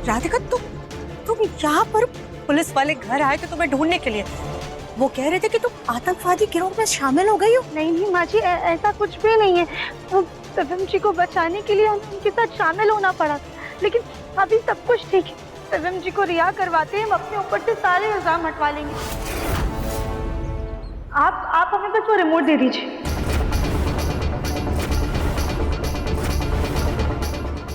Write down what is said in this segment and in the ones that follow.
राधिका तुम यहाँ पर, पुलिस वाले घर आए थे तुम्हें ढूंढने के लिए। वो कह रहे थे कि तुम आतंकवादी गिरोह में शामिल हो गई हो। नहीं नहीं माँ जी, ऐसा कुछ भी नहीं है। वो शिवम जी को बचाने के लिए हमें उनके साथ शामिल होना पड़ा, लेकिन अभी सब कुछ ठीक है। शिवम जी को रिहा करवाते हम अपने ऊपर से सारे इल्जाम हटवा लेंगे। आप हमें बस वो रिमोट दे दीजिए।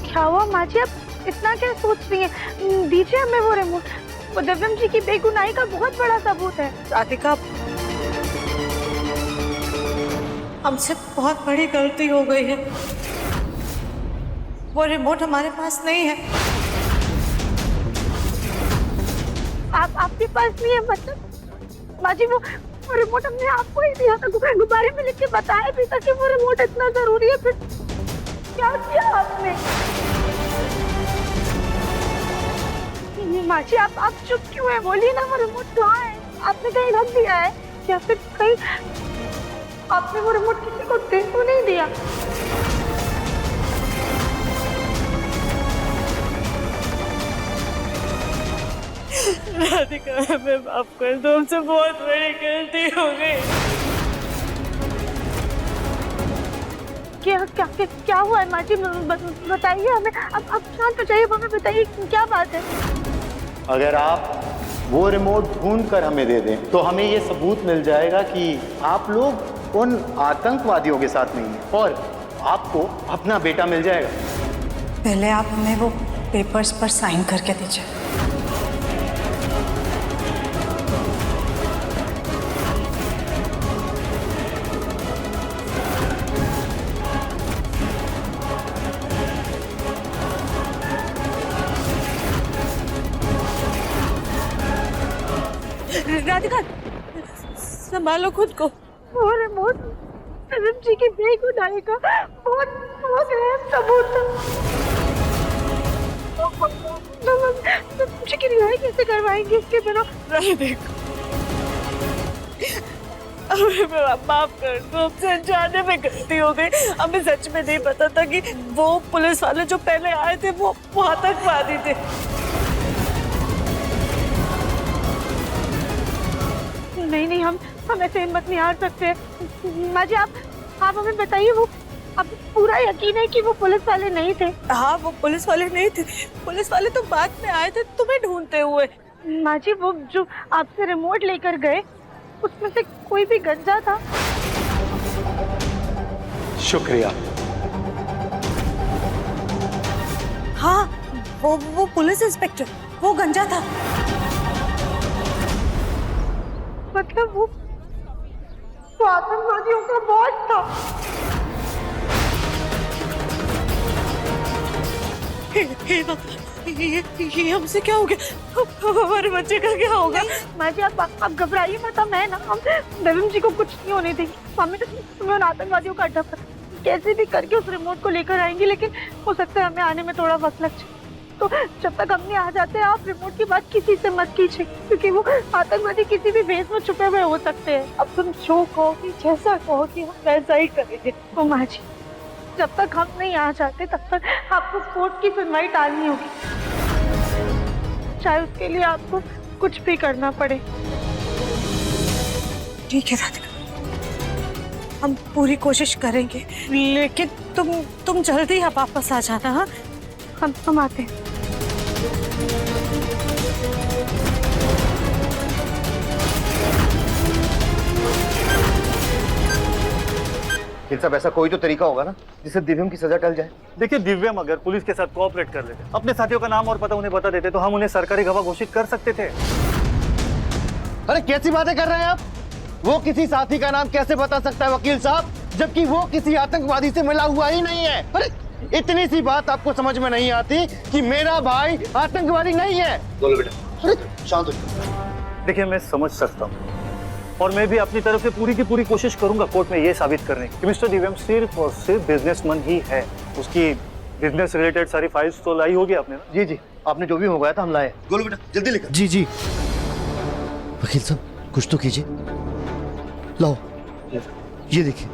क्या हुआ माँ जी, आप इतना क्या सोच रही हैं? दीजिए हमें वो रिमोट। वो दिव्यम जी की बेगुनाही का बहुत बड़ा सबूत है। राधिका, हमसे बहुत बड़ी गलती हो गई है। वो रिमोट हमारे पास नहीं है। आपके पास नहीं है मतलब? माँ जी वो रिमोट हमने आपको ही दिया था, गुब्बारे में लिख के बताया भी था कि वो रिमोट इतना जरूरी है, फिर क्या किया आपने? माँ जी आप चुप क्यों है? बोलिए ना, वो रिमोट कहाँ है? आपने कहीं रख दिया है या फिर कहीं आपने वो रिमोट किसी को दे तो नहीं दिया? राधिका, हमें माफ कर दो, हमसे बहुत बड़ी गलती हो गई। क्या हुआ है माँ जी? बताइए हमें। अब शांत हो जाइए, हमें बताइए क्या बात है। अगर आप वो रिमोट ढूंढ कर हमें दे दें तो हमें ये सबूत मिल जाएगा कि आप लोग उन आतंकवादियों के साथ नहीं हैं और आपको अपना बेटा मिल जाएगा। पहले आप हमें वो पेपर्स पर साइन करके दीजिए। राधिका, संभालो खुद को। वो रिमोट शिवम जी की बेगुनाही का बहुत अहम सबूत था। मुझे की रिहाई कैसे करवाएंगे इसके बिना? राधिका, हमें माफ कर दो, हमसे अनजाने में गलती हो गई। हमें सच में नहीं पता था कि वो पुलिस वाले जो पहले आए थे वो आतंकवादी थे। नहीं, हम ऐसे हिम्मत नहीं हार सकते। माँ जी आप हमें बताइए, वो अब पूरा यकीन है कि वो पुलिस वाले नहीं थे? हाँ, वो पुलिस वाले नहीं थे। पुलिस वाले तो बाद में आए थे तुम्हें ढूंढते हुए। माँ जी वो जो आपसे रिमोट लेकर गए उसमें से कोई भी गंजा था? शुक्रिया। हाँ, वो पुलिस इंस्पेक्टर, वो गंजा था। मतलब वो आतंकवादियों का बॉस था। ये हमसे क्या हो गया? हमारे बच्चे का क्या होगा? माँ जी आप घबराइए मत, मैं ना हम दिव्यम जी को कुछ नहीं होने देंगे। हमें उन आतंकवादियों का अड्डा पर कैसे भी करके उस रिमोट को लेकर आएंगे, लेकिन हो सकता है हमें आने में थोड़ा वक्त लग जाए। तो जब तक हम नहीं आ जाते आप रिमोट की बात किसी से मत कीजिए, क्योंकि वो आतंकवादी किसी भी भेष में छुपे हुए हो सकते हैं। अब तुम जो कहोगी, जैसा कहोगी, हम वैसा ही करेंगे। तो माँ जी जब तक हम नहीं आ जाते तब तक आपको कोर्ट की सुनवाई टालनी होगी, चाहे उसके लिए आपको कुछ भी करना पड़े। ठीक है राधिका, हम पूरी कोशिश करेंगे, लेकिन तुम जल्दी यहाँ वापस आ जाना। हाँ, हम आते हैं। सब ऐसा कोई तो तरीका होगा ना जिससे दिव्यम की सजा टल जाए। देखिए, दिव्यम अगर पुलिस के साथ कोऑपरेट कर लेते, अपने साथियों का नाम और पता उन्हें बता देते, तो हम उन्हें सरकारी गवाह घोषित कर सकते थे। अरे कैसी बातें कर रहे हैं आप? वो किसी साथी का नाम कैसे बता सकता है वकील साहब, जबकि वो किसी आतंकवादी से मिला हुआ ही नहीं है। अरे इतनी सी बात आपको समझ में नहीं आती कि मेरा भाई आतंकवादी नहीं है? बोलो बेटा। अरे शांत हो। देखिए, मैं समझ सकता हूँ और मैं भी अपनी तरफ से पूरी की पूरी कोशिश करूंगा कोर्ट में ये साबित करने की कि मिस्टर दिव्यम सिर्फ और सिर्फ बिजनेसमैन ही है। उसकी बिजनेस रिलेटेड सारी फाइल्स तो लाई होगी आपने ना? जी, आपने जो भी मंगवाया था हम लाए। बोलो बेटा, जल्दी लिखो। जी वकील साहब कुछ तो कीजिए। लाओ, ये देखिए।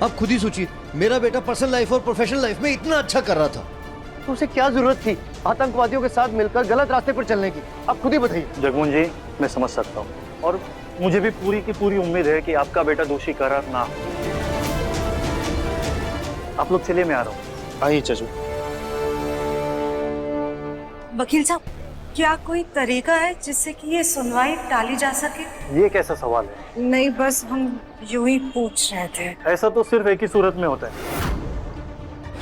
आप खुद ही सोचिए, मेरा बेटा पर्सनल लाइफ और प्रोफेशनल लाइफ में इतना अच्छा कर रहा था, तो उसे क्या जरूरत थी आतंकवादियों के साथ मिलकर गलत रास्ते पर चलने की? आप खुद ही बताइए। जगमोहन जी, मैं समझ सकता हूँ और मुझे भी पूरी की पूरी उम्मीद है कि आपका बेटा दोषी करार ना हो। आप लोग चलिए, मैं आ रहा हूँ। आइए चाचू। वकील साहब, क्या कोई तरीका है जिससे कि ये सुनवाई टाली जा सके? ये कैसा सवाल है? नहीं, बस हम यूं ही पूछ रहे थे। ऐसा तो सिर्फ एक ही सूरत में होता है,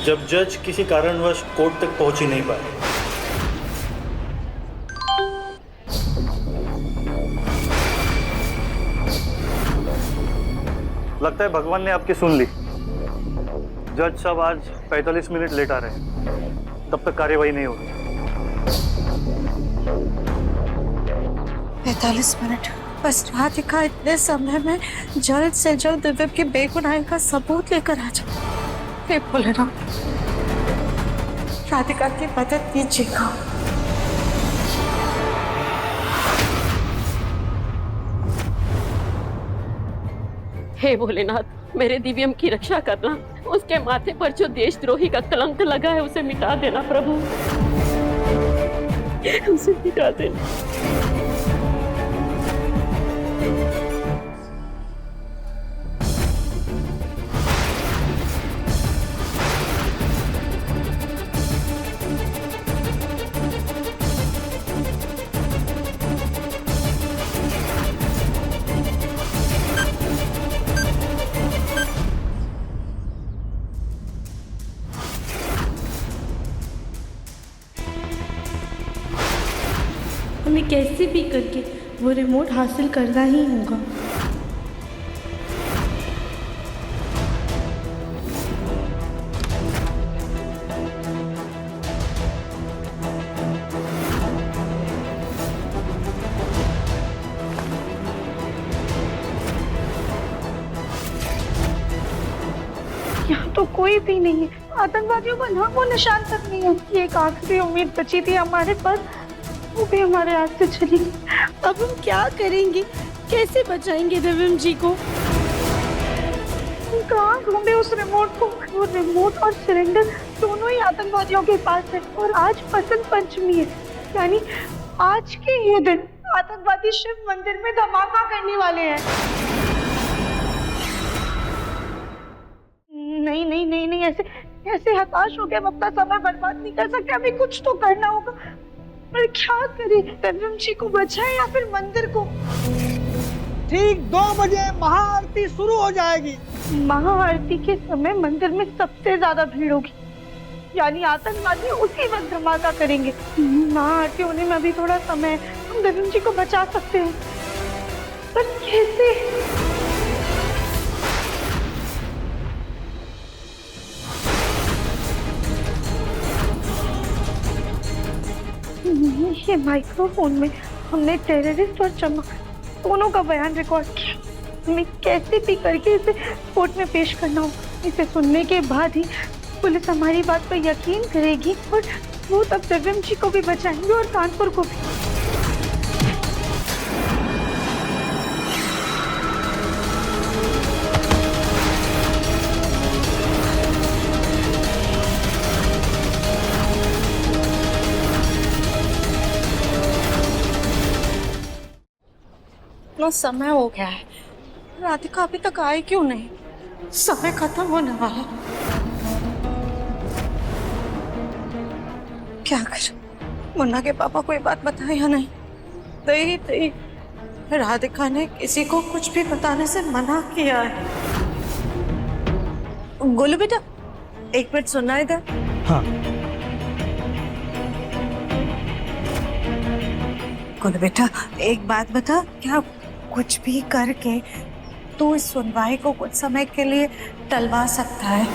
जब जज किसी कारणवश कोर्ट तक पहुंच ही नहीं पाए। लगता है भगवान ने आपकी सुन ली। जज साहब आज 45 मिनट लेट आ रहे हैं, तब तक कार्यवाही नहीं होगी। 45 मिनट? बस राधिका इतने समय में जल्द से जल्द दिव्य की बेगुनाही का सबूत लेकर आ जाए। हे भोलेनाथ, राधिका की मदद कीजिएगा। हे भोलेनाथ, मेरे दिव्यम की रक्षा करना। उसके माथे पर जो देशद्रोही का कलंक लगा है उसे मिटा देना प्रभु, उसे मिटा देना। हमें कैसे भी करके वो रिमोट हासिल करना ही होगा। यहाँ तो कोई भी नहीं है, आतंकवादियों का नाम वो निशान तक नहीं है। ये एक आखिरी उम्मीद बची थी हमारे पास, वो भी हमारे हाथ से चली गई। अब हम क्या करेंगे? कैसे बचाएंगे दिव्यम जी को? हम कहाँ ढूंढे उस रिमोट को? वो रिमोट और सिलेंडर दोनों ही आतंकवादियों के पास है और आज बसंत पंचमी है, यानी आज के ये दिन आतंकवादी शिव मंदिर में धमाका करने वाले हैं। नहीं नहीं नहीं नहीं, ऐसे ऐसे हताश हो के हम अपना समय बर्बाद नहीं कर सकते। अभी कुछ तो करना होगा, पर क्या करें? दिव्यम जी को बचाएं या फिर मंदिर को? ठीक 2 बजे महाआरती शुरू हो जाएगी। महाआरती के समय मंदिर में सबसे ज्यादा भीड़ होगी, यानी आतंकवादी उसी वक्त धमाका करेंगे। महाआरती होने में अभी थोड़ा समय है, हम दिव्यम जी को बचा सकते हैं, पर कैसे? ये माइक्रोफोन में हमने टेररिस्ट और चमक दोनों का बयान रिकॉर्ड किया। हमें कैसे भी करके इसे कोर्ट में पेश करना होगा। इसे सुनने के बाद ही पुलिस हमारी बात पर यकीन करेगी और वो तब दिव्यम जी को भी बचाएंगे और कानपुर को भी। इतना समय हो गया है, राधिका अभी तक आई क्यों नहीं? समय खत्म होने वाला। क्या करूं? मुन्ना के पापा को ये बात बताए या नहीं? नहीं, राधिका ने किसी को कुछ भी बताने से मना किया है। गोलू बेटा, एक मिनट सुनना इधर। हाँ। गोलू बेटा, एक बात बता, क्या कुछ भी करके तू इस सुनवाई को कुछ समय के लिए टलवा सकता है?